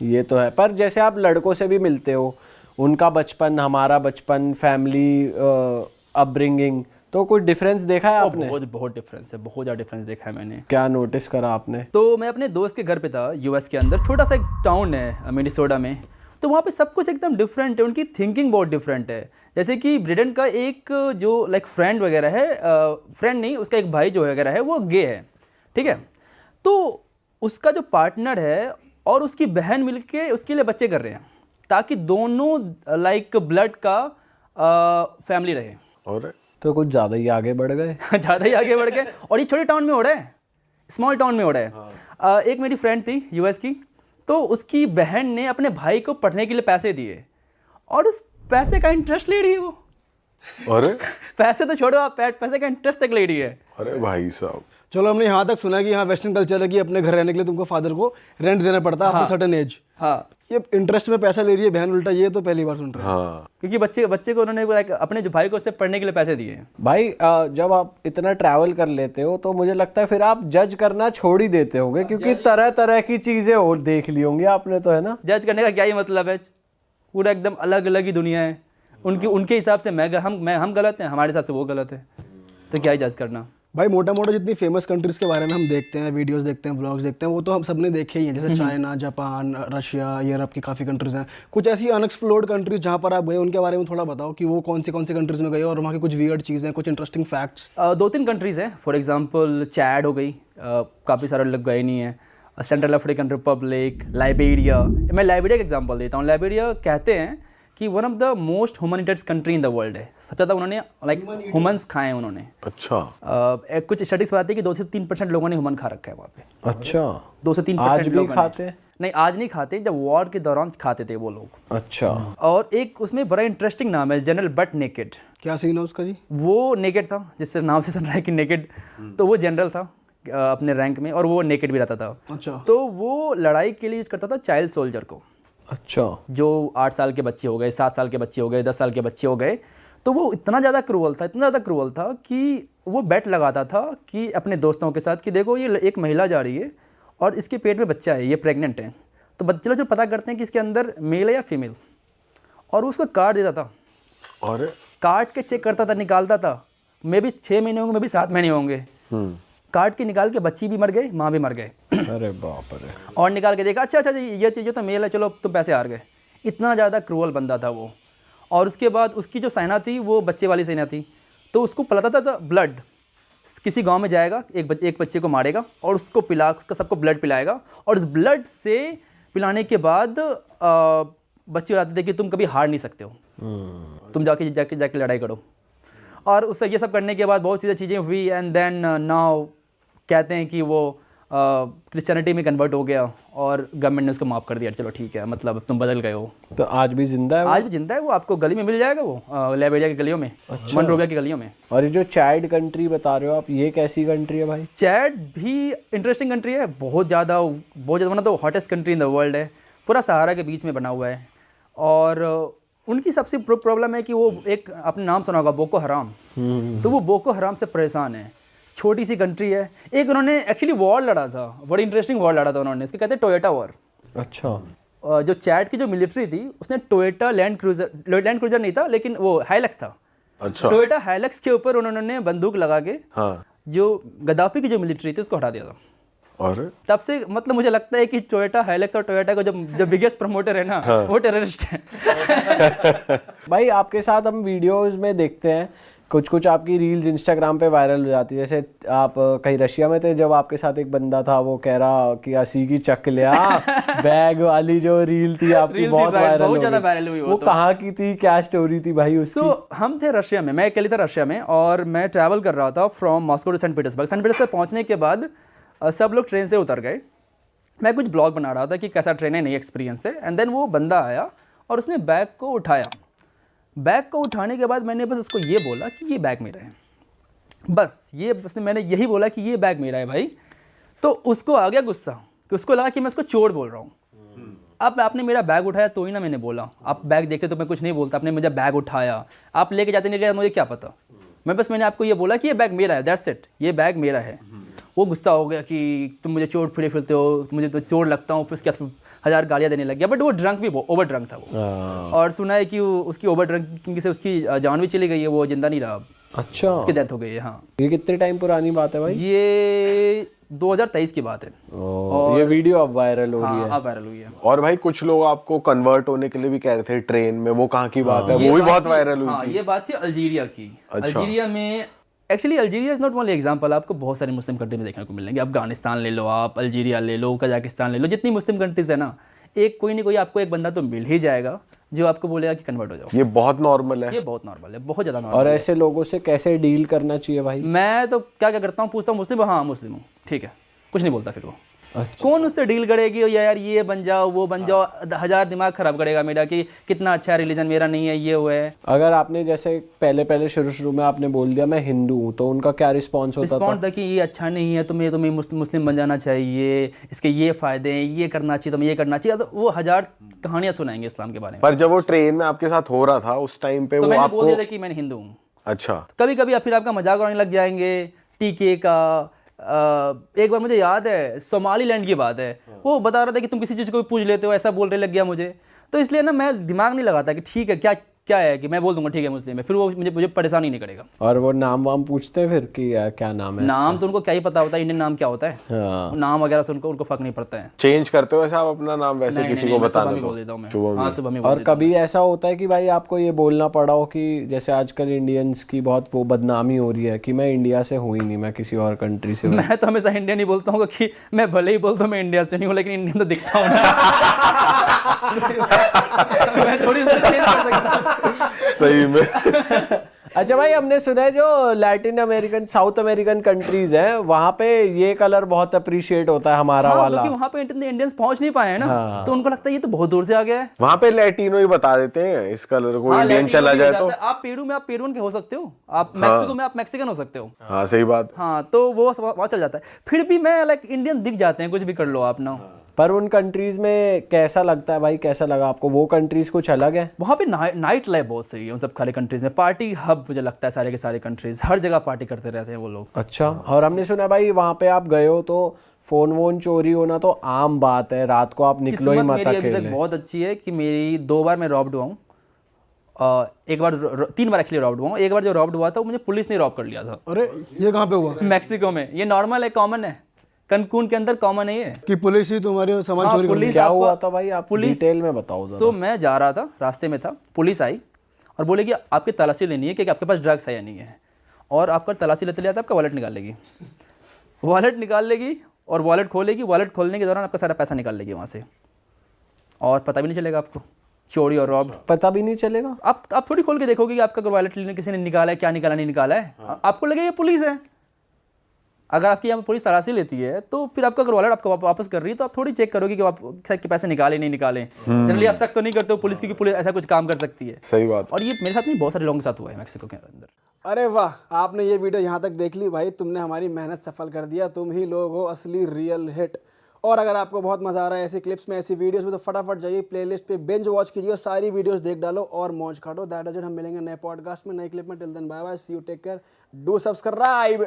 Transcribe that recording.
ये तो है। पर जैसे आप लड़कों से भी मिलते हो, उनका बचपन, हमारा बचपन, फैमिली अपब्रिंगिंग, तो कोई डिफरेंस देखा है आपने? बहुत बहुत डिफरेंस है, बहुत ज़्यादा डिफरेंस देखा है मैंने। क्या नोटिस करा आपने? तो मैं अपने दोस्त के घर पे था यूएस के अंदर, छोटा सा एक टाउन है मिनेसोटा में। तो वहाँ पे सब कुछ एकदम डिफरेंट है, उनकी थिंकिंग बहुत डिफरेंट है। जैसे कि ब्रिडन का एक जो लाइक फ्रेंड वगैरह है, फ्रेंड नहीं, उसका एक भाई जो वगैरह है वो गे है, ठीक है। तो उसका जो पार्टनर है और उसकी बहन मिलके उसके लिए बच्चे कर रहे हैं, ताकि दोनों लाइक ब्लड का फैमिली रहे। और तो कुछ ज़्यादा ही आगे बढ़ गए। ज़्यादा ही आगे बढ़ गए। और ये छोटे टाउन में हो रहा है, स्मॉल टाउन में हो रहा है। एक मेरी फ्रेंड थी यूएस की, तो उसकी बहन ने अपने भाई को पढ़ने के लिए पैसे दिए और उस पैसे का इंटरेस्ट ले रही है वो। अरे पैसे तो छोड़ो, आप पैसे का इंटरेस्ट तक ले रही है। अरे भाई साहब, चलो हमने यहाँ तक सुना कि यहाँ वेस्टर्न कल्चर है कि अपने घर रहने के लिए तुमको फादर को रेंट देना पड़ता है आफ्टर सर्टेन एज। हाँ, ये इंटरेस्ट में पैसा ले रही है बहन उल्टा, ये तो पहली बार सुन रहे हैं। हाँ क्योंकि बच्चे को उन्होंने like अपने जो भाई को उससे पढ़ने के लिए पैसे दिए। भाई जब आप इतना ट्रैवल कर लेते हो तो मुझे लगता है फिर आप जज करना छोड़ ही देते होगे, क्योंकि तरह तरह की चीज़ें और देख ली होंगी आपने, तो है ना? जज करने का क्या ही मतलब है, पूरा एकदम अलग अलग ही दुनिया है। उनके हिसाब से हम गलत हैं, हमारे हिसाब से वो गलत है, तो क्या ही जज करना। भाई मोटा मोटा जितनी फेमस कंट्रीज के बारे में हम देखते हैं, वीडियोस देखते हैं, व्लॉग्स देखते हैं, वो तो हम सबने देखे ही हैं, जैसे चाइना, जापान, रशिया, यूरोप की काफ़ी कंट्रीज हैं। कुछ ऐसी अनएक्सप्लोर्ड कंट्रीज जहाँ पर आप गए उनके बारे में थोड़ा बताओ कि वो कौन सी कंट्रीज में गए और वहाँ की कुछ वियर्ड चीज़ें, कुछ इंटरेस्टिंग फैक्ट्स। 2-3 कंट्रीज़ हैं, फॉर एग्जांपल चैड हो गई, काफ़ी सारे लोग गए नहीं हैं। Central African Republic, Liberia. मैं लाइबेरिया का एग्जांपल देता हूँ। लाइबेरिया कहते हैं कि वन ऑफ द मोस्ट ह्यूमनिटेड कंट्री इन द वर्ल्ड है। सबसे ज़्यादा उन्होंने लाइक ह्यूमन्स खाए हैं उन्होंने। अच्छा। कुछ स्टडीज बताती है कि 2 से 3% लोगों ने ह्यूमन खा रखा है वहाँ पे। अच्छा, 2 से 3% आज भी लोगों ने। खाते? नहीं, आज नहीं खाते, जब वॉर के दौरान खाते थे वो लोग। अच्छा। और एक उसमें बड़ा इंटरेस्टिंग नाम है, जनरल बट नेकेड। क्या सीन है उसका जी? वो नेकेड था, जिससे नाम से सुन रहा है कि नेकेड। तो वो जनरल था अपने रैंक में, और वो नेकेड भी रहता था। अच्छा। तो वो लड़ाई के लिए यूज़ करता था चाइल्ड सोल्जर को। अच्छा। जो 8 साल के बच्चे हो गए, 7 साल के बच्चे हो गए, 10 साल के बच्चे हो गए, तो वो इतना ज़्यादा क्रूअल था कि वो बेट लगाता था कि अपने दोस्तों के साथ कि देखो ये एक महिला जा रही है और इसके पेट में बच्चा है, ये प्रेग्नेंट है, तो बच्चे लोग जो पता करते हैं कि इसके अंदर मेल है या फीमेल, और वो उसको काट देता था। और काट के चेक करता था, निकालता था, मे भी 6 महीने होंगे, मे भी 7 महीने होंगे। काट के निकाल के बच्ची भी मर गए, माँ भी मर गए। अरे बाप रे। और निकाल के देखा, अच्छा जी ये चीज़ तो मेल है, चलो तुम पैसे हार गए। इतना ज़्यादा क्रूअल बंदा था वो। और उसके बाद उसकी जो सेना थी वो बच्चे वाली सेना थी, तो उसको पिलाता था ब्लड। किसी गांव में जाएगा, एक बच्चे को मारेगा और उसको उसका सबको ब्लड पिलाएगा, और उस ब्लड से पिलाने के बाद बच्चे बताते थे कि तुम कभी हार नहीं सकते हो, तुम जाके लड़ाई करो। और उससे ये सब करने के बाद बहुत चीज़ें हुई, एंड देन नाउ कहते हैं कि वो क्रिश्चियनिटी में कन्वर्ट हो गया और गवर्नमेंट ने उसको माफ़ कर दिया, चलो ठीक है, मतलब तुम बदल गए हो। तो आज भी जिंदा है वो? आज भी जिंदा है वो, आपको गली में मिल जाएगा वो, लाइबेरिया की गलियों में। अच्छा। मनरोविया की गलियों में। और ये जो चैड कंट्री बता रहे हो आप, ये कैसी कंट्री है भाई? चैड भी इंटरेस्टिंग कंट्री है, बहुत ज़्यादा one of the hottest country in the world है, पूरा सहारा के बीच में बना हुआ है। और उनकी सबसे प्रॉब्लम है कि वो एक, आपने नाम सुना होगा, बोको हराम। तो वो बोको हराम से परेशान है। छोटी सी कंट्री है। एक उन्होंने एक्चुअली वॉर लड़ा था, बड़ी इंटरेस्टिंग वॉर लड़ा था उन्होंने, इसको कहते हैं टोयोटा वॉर। अच्छा। जो चैड की जो मिलिट्री थी उसने टोयोटा लैंड क्रूजर नहीं था, लेकिन वो हाइलक्स था। अच्छा। टोयोटा हाइलक्स के ऊपर उन्होंने बंदूक लगा के हाँ। जो गद्दाफी की जो मिलिट्री थी उसको हटा दिया था। और तब से मतलब मुझे लगता है कि टोयोटा हाइलक्स और टोयोटा का जो बिगेस्ट प्रमोटर है ना, वो टेररिस्ट है। भाई आपके साथ हम वीडियोस में देखते हैं, कुछ आपकी रील्स इंस्टाग्राम पे वायरल हो जाती है। जैसे आप कहीं रशिया में थे, जब आपके साथ एक बंदा था, वो कह रहा कि असी की चक लिया बैग वाली जो रील थी आपकी, बहुत वायरल हो गई। वो कहाँ की थी, क्या स्टोरी थी भाई उसकी? हम थे रशिया में, मैं अकेले था रशिया में, और मैं ट्रैवल कर रहा था from Moscow to Saint Petersburg पहुँचने के बाद सब लोग ट्रेन से उतर गए। मैं कुछ ब्लॉग बना रहा था कि कैसा ट्रेन है, नई एक्सपीरियंस है। एंड देन वो बंदा आया और उसने बैग को उठाया। बैग को उठाने के बाद मैंने बस उसको ये बोला कि ये बैग मेरा है, बस मैंने यही बोला कि ये बैग मेरा है भाई। तो उसको आ गया गुस्सा, कि उसको लगा कि मैं उसको चोर बोल रहा हूँ। अब आपने मेरा बैग उठाया तो ही ना मैंने बोला, आप बैग देखते तो मैं कुछ नहीं बोलता, आपने मुझे बैग उठाया, आप लेके जाते नहीं गए, मुझे क्या पता। मैंने आपको ये बोला कि ये बैग मेरा है, दैट्स इट, ये बैग मेरा है। वो गुस्सा हो गया कि तुम मुझे चोर फिरते हो, मुझे तो चोर लगता हूँ, फिर 1000 गालियाँ देने लग गया, बट वो ड्रंक भी ओवर ड्रंक था वो। हाँ। और सुना है कि उसकी ओवर ड्रंकिंग से उसकी जान भी चली गई है, वो जिंदा नहीं रहा अब, अच्छा, उसकी डेथ हो गई है। हाँ, ये कितने टाइम पुरानी बात है भाई? ये 2023 की बात है। ये वीडियो अब वायरल हो रही है। हाँ, अब वायरल हुई है। और भाई कुछ लोग आपको कन्वर्ट होने के लिए भी कह रहे थे ट्रेन में, वो कहाँ की बात है? वो भी बहुत वायरल हुई हाँ, थी। ये बात थी अल्जीरिया की। अच्छा। अल्जीरिया में actually Algeria is not only example, आपको बहुत सारे मुस्लिम कंट्री में देखने को मिलेंगे। अफगानिस्तान ले लो आप, अल्जीरिया ले लो, कजाकिस्तान ले लो, जितनी मुस्लिम कंट्रीज है ना, एक कोई नहीं कोई आपको एक बंदा तो मिल ही जाएगा जो आपको बोलेगा कि कन्वर्ट हो जाओ। ये बहुत नॉर्मल है। ये बहुत नॉर्मल है, बहुत ज़्यादा नॉर्मल। और ऐसे लोगों से कैसे डील करना चाहिए भाई? मैं तो क्या क्या करता हूँ, पूछता हूँ मुस्लिम हो? हाँ मुस्लिम हूँ, ठीक है, कुछ नहीं बोलता फिर वो। अच्छा। कौन उससे डील करेगी यार, ये बन जाओ वो बन जाओ, 1000 दिमाग खराब करेगा मेरा कि कितना अच्छा रिलीजन मेरा नहीं है, ये वो है। अगर आपने जैसे पहले शुरू में आपने बोल दिया मैं हिंदू हूँ, तो उनका क्या रिस्पॉन्स होता था? रिस्पॉन्ड था कि ये अच्छा नहीं है, तुम्हें मुस्लिम बन जाना चाहिए, इसके ये फायदे हैं, ये करना चाहिए, तुम्हें ये करना चाहिए। तो वो 1000 कहानियां सुनाएंगे इस्लाम के बारे में। पर जब वो ट्रेन में आपके साथ हो रहा था उस टाइम पे तो वो मैंने आपको बोल दिया था कि मैं हिंदू हूँ। अच्छा, कभी कभी फिर आपका मजाक उड़ाने लग जाएंगे टीके का। एक बार मुझे याद है, सोमालीलैंड की बात है, वो बता रहा था कि तुम किसी चीज़ को भी पूछ लेते हो, ऐसा बोलने लग गया मुझे। तो इसलिए ना मैं दिमाग नहीं लगाता कि ठीक है क्या क्या है, कि मैं बोल दूंगा ठीक है मुस्लिम है, फिर वो मुझे परेशान ही नहीं करेगा। और वो नाम वाम पूछते हैं फिर कि क्या नाम है? नाम तो उनको क्या ही पता होता है, इंडियन नाम क्या होता है, हाँ। नाम वगैरह से उनको फर्क नहीं पड़ता है। चेंज करते हो ऐसा आप अपना नाम वैसे नहीं, किसी नहीं, को मैं सुबह बताना में तो? बोल देता हूँ मैं। सुबह में। हाँ, सुबह में बोल और देता हूँ। कभी ऐसा होता है कि भाई आपको ये बोलना पड़ा हो कि जैसे आजकल इंडियंस की बहुत वो बदनामी हो रही है कि मैं इंडिया से हूँ ही नहीं, मैं किसी और कंट्री से हूँ। मैं तो हमेशा इंडियन ही बोलता हूँ कि मैं भले ही बोलता हूँ मैं इंडिया से नहीं हूँ, लेकिन इंडियन तो दिखता हूँ ना। मैं थोड़ी सी change कर सकता हूँ। सही में। अच्छा भाई, हमने सुना है जो Latin American south American countries हैं वहाँ पे ये कलर बहुत अप्रिशिएट होता है हमारा हाँ, वाला। क्योंकि वहाँ पे इंडियंस पहुँच नहीं पाए हैं ना, तो उनको लगता है ये तो बहुत दूर से आ गया है। वहां पे लैटिनो ही बता देते हैं इस कलर को, हाँ, इंडियन लैटिनो चला भी हो जाए जाता तो। है। आप पेरू के हो सकते हो, आप मैक्सिको में आप मैक्सिकन हो सकते हो। हाँ सही बात। हाँ, तो वो वहाँ चल जाता है। फिर भी मैं लाइक इंडियन दिख जाते हैं, कुछ भी कर लो आप ना। पर उन कंट्रीज में कैसा लगता है भाई, कैसा लगा आपको? वो कंट्रीज कुछ अलग है? वहाँ पे नाइट लाइफ बहुत सही है उन सब खाली कंट्रीज में, पार्टी हब मुझे लगता है सारे के सारे कंट्रीज, हर जगह पार्टी करते रहते हैं वो लोग। अच्छा। और हमने सुना है भाई वहाँ पे आप गए हो तो फोन वोन चोरी होना तो आम बात है, रात को आप निकलो ही किस्मत मत मेरी अभी तक अकेले। बहुत अच्छी है कि मेरी 2 बार मैं रॉब्ड हुआ हूँ। एक बार 3 बार एक्चुअली रॉब्ड हुआ हूँ। एक बार जो रॉब्ड हुआ था वो मुझे पुलिस ने रॉब कर लिया था। अरे ये कहाँ पे हुआ मैक्सिको में। ये नॉर्मल है, कॉमन है, कनकून के अंदर कॉमन है ये। कि पुलिस ही तुम्हारे सामान हाँ, चोरी कर पुलिस क्या आपको- हुआ था भाई, आप डिटेल में बताओ जरा। सो मैं जा रहा था, रास्ते में था, पुलिस आई और बोलेगी आपकी तलाशी लेनी है कि आपके पास ड्रग्स है या नहीं है, और आपका तलाशी लेते लेते आपका वॉलेट निकाल लेगी। वॉलेट निकाल लेगी और वॉलेट खोलेगी, वॉलेट खोलने के दौरान आपका सारा पैसा निकाल लेगी वहाँ से, और पता भी नहीं चलेगा आपको, चोरी और रॉब। पता भी नहीं चलेगा? आप थोड़ी खोल के देखोगे कि आपका वॉलेट लेने किसी ने निकाला है, क्या निकाला नहीं निकाला है। आपको लगेगा ये पुलिस है। अगर आपकी यहाँ पुलिस तलाशी लेती है तो फिर आपका अगर वॉलेट आपको वापस कर रही है तो आप थोड़ी चेक करोगे कि आप के पैसे निकाले नहीं निकाले। जनरली आप सख्त तो नहीं करते हो पुलिस की कि पुलिस ऐसा कुछ काम कर सकती है। सही बात। और ये मेरे साथ नहीं, बहुत सारे लोगों के साथ हुआ है मैक्सिको के अंदर। अरे वाह, आपने ये वीडियो यहाँ तक देख ली भाई, तुमने हमारी मेहनत सफल कर दिया। तुम ही लोग हो असली रियल हिट। और अगर आपको बहुत मजा आ रहा है ऐसी क्लिप्स में, ऐसी वीडियोस में, तो फटाफट जाइए प्लेलिस्ट पे बिंज वॉच कीजिए, सारी वीडियोस देख डालो और मौज काटो। That is it. हम मिलेंगे नए पॉडकास्ट में, नए क्लिप में। Till then bye bye, see you, take care, do subscribe.